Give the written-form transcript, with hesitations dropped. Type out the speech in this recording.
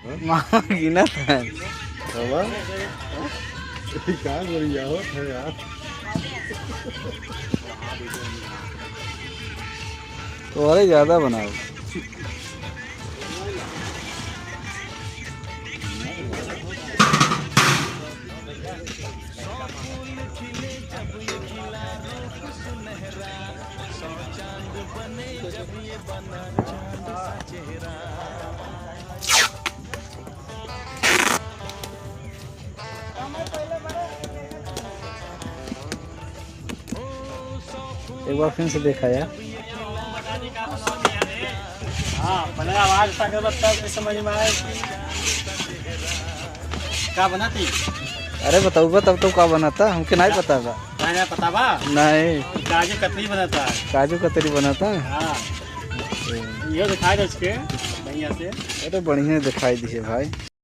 मामा गिना था बाबा क्या बढ़िया हो है यार। तो और ज्यादा बनाओ। एक बार फिर से देखा यार। हाँ पहले आवाज ऐसा कर तब समझ में आए क्या बनाती। अरे बताओ तब तो क्या बनाता हमके नहीं पता बा। नहीं पता बा। नहीं काजू कतरी बनाता है। काजू कतरी बनाता है। हाँ ये दिखाई दे उसके बढ़िया से। अरे बढ़िया दिखाई दी है भाई।